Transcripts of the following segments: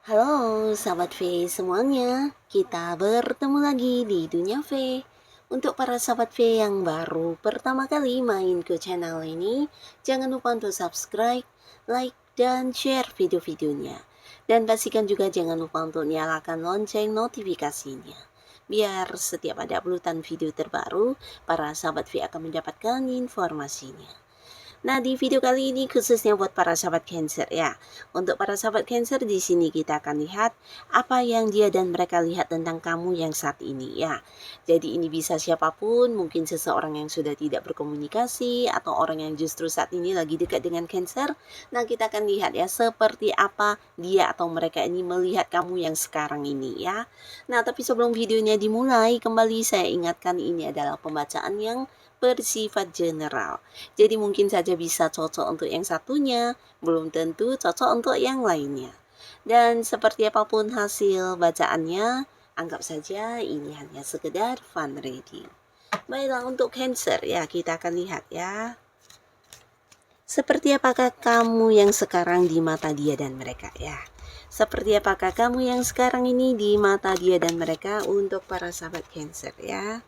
Halo sahabat V semuanya, kita bertemu lagi di Dunia V. Untuk para sahabat V yang baru pertama kali main ke channel ini, jangan lupa untuk subscribe, like, dan share video-videonya. Dan pastikan juga jangan lupa untuk nyalakan lonceng notifikasinya. Biar setiap ada uploadan video terbaru, para sahabat V akan mendapatkan informasinya. Nah, di video kali ini khususnya buat para sahabat Cancer ya. Untuk para sahabat Cancer di sini kita akan lihat apa yang dia dan mereka lihat tentang kamu yang saat ini ya. Jadi ini bisa siapapun, mungkin seseorang yang sudah tidak berkomunikasi atau orang yang justru saat ini lagi dekat dengan Cancer. Nah, kita akan lihat ya seperti apa dia atau mereka ini melihat kamu yang sekarang ini ya. Nah, tapi sebelum videonya dimulai, kembali saya ingatkan ini adalah pembacaan yang bersifat general. Jadi mungkin saja bisa cocok untuk yang satunya, belum tentu cocok untuk yang lainnya. Dan seperti apapun hasil bacaannya, anggap saja ini hanya sekedar fun reading. Baiklah, untuk Cancer ya, kita akan lihat ya. Seperti apakah kamu yang sekarang di mata dia dan mereka ya. Seperti apakah kamu yang sekarang ini di mata dia dan mereka untuk para sahabat Cancer ya.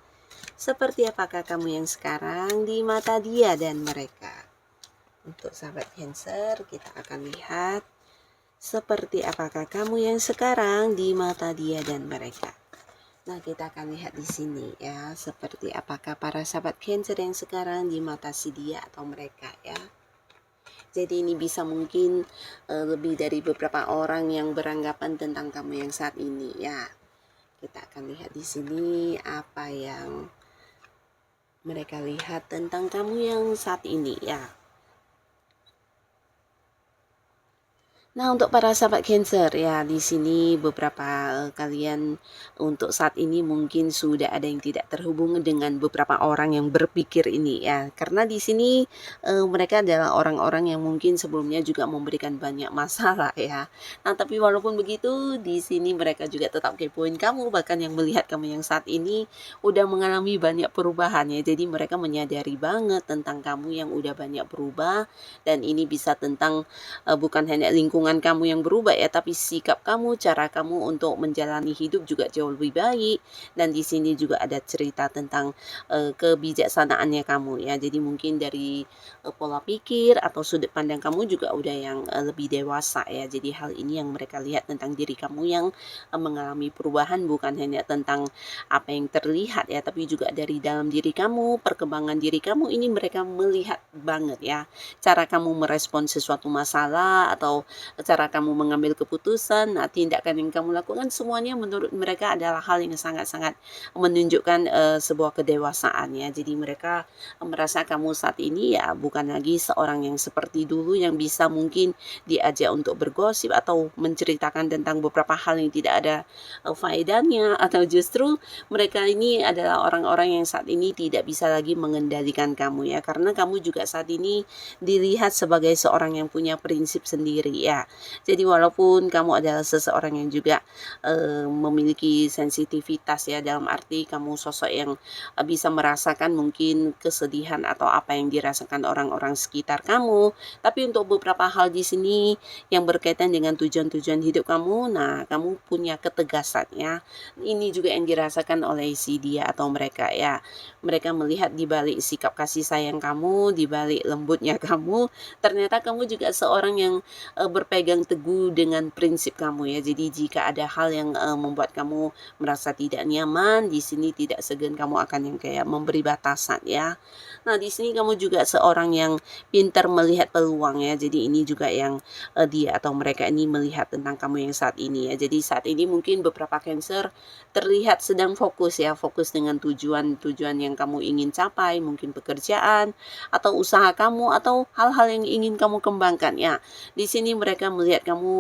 Seperti apakah kamu yang sekarang di mata dia dan mereka. Untuk sahabat Cancer, kita akan lihat seperti apakah kamu yang sekarang di mata dia dan mereka. Nah, kita akan lihat di sini ya, seperti apakah para sahabat Cancer yang sekarang di mata si dia atau mereka ya. Jadi ini bisa mungkin lebih dari beberapa orang yang beranggapan tentang kamu yang saat ini ya. Kita akan lihat di sini apa yang mereka lihat tentang kamu yang saat ini ya. Nah, untuk para sahabat Cancer ya, di sini beberapa kalian untuk saat ini mungkin sudah ada yang tidak terhubung dengan beberapa orang yang berpikir ini ya. Karena di sini mereka adalah orang-orang yang mungkin sebelumnya juga memberikan banyak masalah ya. Nah, tapi walaupun begitu, di sini mereka juga tetap kepoin kamu, bahkan yang melihat kamu yang saat ini udah mengalami banyak perubahan ya. Jadi mereka menyadari banget tentang kamu yang udah banyak berubah, dan ini bisa tentang bukan hanya lingkungan kamu yang berubah ya, tapi sikap kamu, cara kamu untuk menjalani hidup juga jauh lebih baik. Dan di sini juga ada cerita tentang kebijaksanaannya kamu ya. Jadi mungkin dari pola pikir atau sudut pandang kamu juga udah yang lebih dewasa ya. Jadi hal ini yang mereka lihat tentang diri kamu yang mengalami perubahan, bukan hanya tentang apa yang terlihat ya, tapi juga dari dalam diri kamu, perkembangan diri kamu ini mereka melihat banget ya. Cara kamu merespon sesuatu masalah atau cara kamu mengambil keputusan, nah tindakan yang kamu lakukan semuanya menurut mereka adalah hal yang sangat-sangat menunjukkan sebuah kedewasaan ya. Jadi mereka merasa kamu saat ini ya bukan lagi seorang yang seperti dulu yang bisa mungkin diajak untuk bergosip atau menceritakan tentang beberapa hal yang tidak ada faedahnya, atau justru mereka ini adalah orang-orang yang saat ini tidak bisa lagi mengendalikan kamu ya, karena kamu juga saat ini dilihat sebagai seorang yang punya prinsip sendiri ya. Jadi walaupun kamu adalah seseorang yang juga memiliki sensitivitas ya, dalam arti kamu sosok yang bisa merasakan mungkin kesedihan atau apa yang dirasakan orang-orang sekitar kamu, tapi untuk beberapa hal di sini yang berkaitan dengan tujuan-tujuan hidup kamu, nah kamu punya ketegasan ya. Ini juga yang dirasakan oleh si dia atau mereka ya. Mereka melihat di balik sikap kasih sayang kamu, di balik lembutnya kamu, ternyata kamu juga seorang yang berpegang teguh dengan prinsip kamu ya. Jadi jika ada hal yang membuat kamu merasa tidak nyaman, di sini tidak segan kamu akan yang kayak memberi batasan ya. Nah, di sini kamu juga seorang yang pintar melihat peluang ya. Jadi ini juga yang dia atau mereka ini melihat tentang kamu yang saat ini ya. Jadi saat ini mungkin beberapa Cancer terlihat sedang fokus ya, fokus dengan tujuan-tujuan yang kamu ingin capai, mungkin pekerjaan atau usaha kamu atau hal-hal yang ingin kamu kembangkan ya. Di sini mereka mereka melihat kamu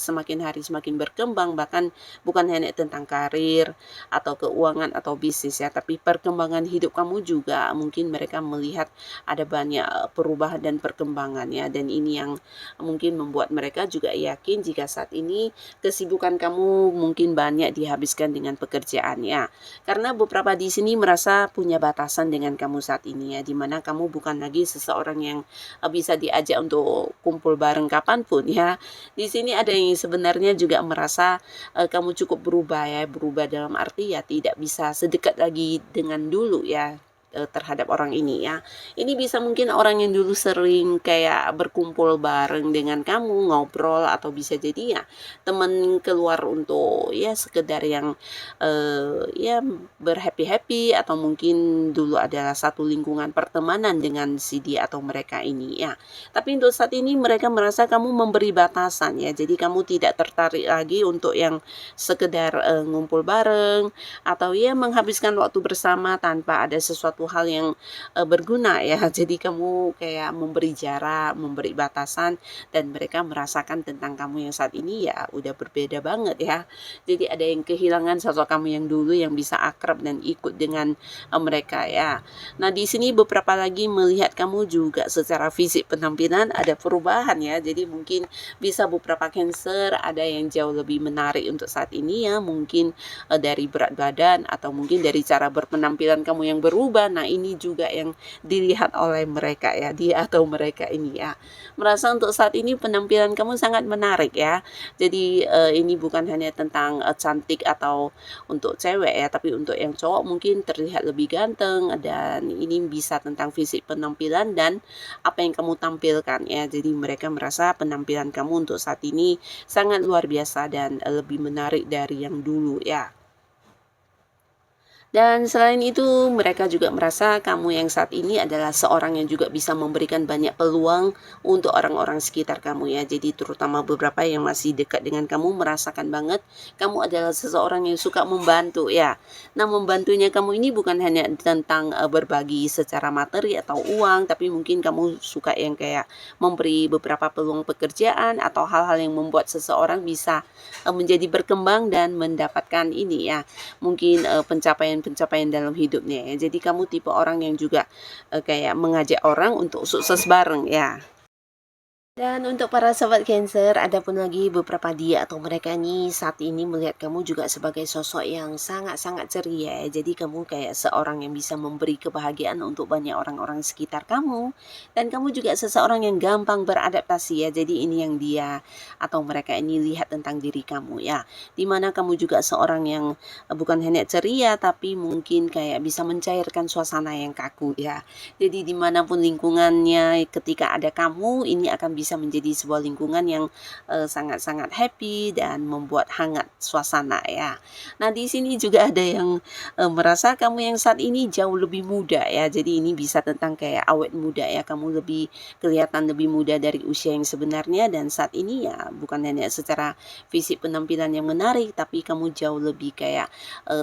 semakin hari semakin berkembang, bahkan bukan hanya tentang karir atau keuangan atau bisnis ya, tapi perkembangan hidup kamu juga mungkin mereka melihat ada banyak perubahan dan perkembangan ya, dan ini yang mungkin membuat mereka juga yakin jika saat ini kesibukan kamu mungkin banyak dihabiskan dengan pekerjaan ya. Karena beberapa di sini merasa punya batasan dengan kamu saat ini ya, dimana kamu bukan lagi seseorang yang bisa diajak untuk kumpul bareng kapanpun ya. Di sini ada yang sebenarnya juga merasa kamu cukup berubah ya, berubah dalam arti ya tidak bisa sedekat lagi dengan dulu ya terhadap orang ini ya. Ini bisa mungkin orang yang dulu sering kayak berkumpul bareng dengan kamu, ngobrol, atau bisa jadi ya teman keluar untuk ya sekedar yang ya berhappy-happy, atau mungkin dulu adalah satu lingkungan pertemanan dengan si dia atau mereka ini ya. Tapi untuk saat ini mereka merasa kamu memberi batasan ya. Jadi kamu tidak tertarik lagi untuk yang sekedar ngumpul bareng atau ya menghabiskan waktu bersama tanpa ada sesuatu hal yang berguna ya. Jadi kamu kayak memberi jarak, memberi batasan, dan mereka merasakan tentang kamu yang saat ini ya udah berbeda banget ya. Jadi ada yang kehilangan sosok kamu yang dulu yang bisa akrab dan ikut dengan mereka ya. Nah, di sini beberapa lagi melihat kamu juga secara fisik penampilan ada perubahan ya. Jadi mungkin bisa beberapa Cancer ada yang jauh lebih menarik untuk saat ini ya. Mungkin dari berat badan atau mungkin dari cara berpenampilan kamu yang berubah. Nah, ini juga yang dilihat oleh mereka ya, dia atau mereka ini ya. Merasa untuk saat ini penampilan kamu sangat menarik ya. Jadi ini bukan hanya tentang cantik atau untuk cewek ya, tapi untuk yang cowok mungkin terlihat lebih ganteng, dan ini bisa tentang fisik penampilan dan apa yang kamu tampilkan ya. Jadi mereka merasa penampilan kamu untuk saat ini sangat luar biasa dan lebih menarik dari yang dulu ya. Dan selain itu, mereka juga merasa kamu yang saat ini adalah seorang yang juga bisa memberikan banyak peluang untuk orang-orang sekitar kamu ya. Jadi terutama beberapa yang masih dekat dengan kamu merasakan banget kamu adalah seseorang yang suka membantu ya. Nah, membantunya kamu ini bukan hanya tentang berbagi secara materi atau uang, tapi mungkin kamu suka yang kayak memberi beberapa peluang pekerjaan atau hal-hal yang membuat seseorang bisa menjadi berkembang dan mendapatkan ini ya. Mungkin pencapaian dalam hidupnya ya. Jadi kamu tipe orang yang juga kayak mengajak orang untuk sukses bareng ya. Dan untuk para sahabat Cancer, ada pun lagi beberapa dia atau mereka nih saat ini melihat kamu juga sebagai sosok yang sangat-sangat ceria. Jadi kamu kayak seorang yang bisa memberi kebahagiaan untuk banyak orang-orang sekitar kamu. Dan kamu juga seseorang yang gampang beradaptasi ya. Jadi ini yang dia atau mereka ini lihat tentang diri kamu ya. Dimana kamu juga seorang yang bukan hanya ceria, tapi mungkin kayak bisa mencairkan suasana yang kaku ya. Jadi dimanapun lingkungannya ketika ada kamu, ini akan bisa menjadi sebuah lingkungan yang sangat-sangat happy dan membuat hangat suasana ya. Nah, di sini juga ada yang merasa kamu yang saat ini jauh lebih muda ya. Jadi ini bisa tentang kayak awet muda ya. Kamu lebih kelihatan lebih muda dari usia yang sebenarnya, dan saat ini ya bukan hanya secara fisik penampilan yang menarik, tapi kamu jauh lebih kayak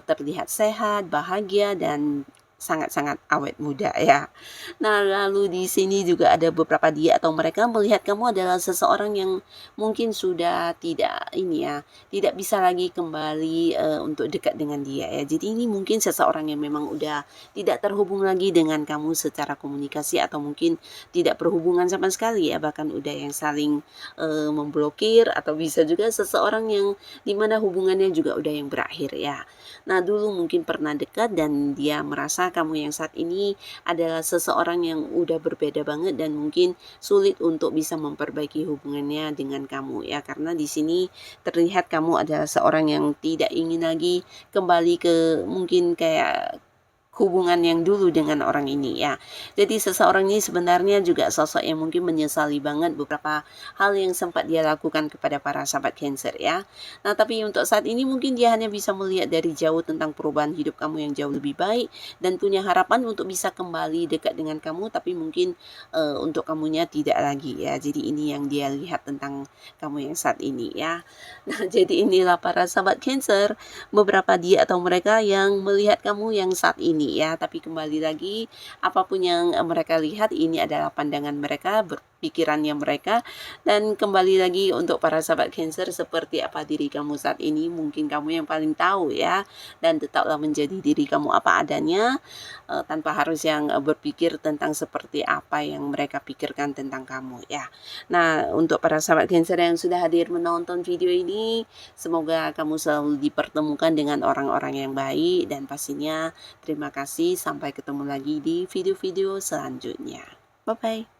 terlihat sehat, bahagia, dan sangat-sangat awet muda ya. Nah, lalu di sini juga ada beberapa dia atau mereka melihat kamu adalah seseorang yang mungkin sudah tidak ini ya, tidak bisa lagi kembali untuk dekat dengan dia ya. Jadi ini mungkin seseorang yang memang udah tidak terhubung lagi dengan kamu secara komunikasi, atau mungkin tidak berhubungan sama sekali ya, bahkan udah yang saling memblokir, atau bisa juga seseorang yang dimana hubungannya juga udah yang berakhir ya. Nah, dulu mungkin pernah dekat dan dia merasa kamu yang saat ini adalah seseorang yang udah berbeda banget dan mungkin sulit untuk bisa memperbaiki hubungannya dengan kamu ya, karena di sini terlihat kamu adalah seorang yang tidak ingin lagi kembali ke mungkin kayak hubungan yang dulu dengan orang ini ya. Jadi seseorang ini sebenarnya juga sosok yang mungkin menyesali banget beberapa hal yang sempat dia lakukan kepada para sahabat Cancer ya. Nah, tapi untuk saat ini mungkin dia hanya bisa melihat dari jauh tentang perubahan hidup kamu yang jauh lebih baik, dan punya harapan untuk bisa kembali dekat dengan kamu, tapi mungkin untuk kamunya tidak lagi ya. Jadi ini yang dia lihat tentang kamu yang saat ini ya. Nah, jadi inilah para sahabat Cancer, beberapa dia atau mereka yang melihat kamu yang saat ini ya. Tapi kembali lagi, apapun yang mereka lihat, ini adalah pandangan mereka pikirannya mereka. Dan kembali lagi untuk para sahabat Cancer, seperti apa diri kamu saat ini, mungkin kamu yang paling tahu ya. Dan tetaplah menjadi diri kamu apa adanya, tanpa harus yang berpikir tentang seperti apa yang mereka pikirkan tentang kamu ya. Nah, untuk para sahabat Cancer yang sudah hadir menonton video ini, semoga kamu selalu dipertemukan dengan orang-orang yang baik, dan pastinya terima kasih, sampai ketemu lagi di video-video selanjutnya. Bye-bye.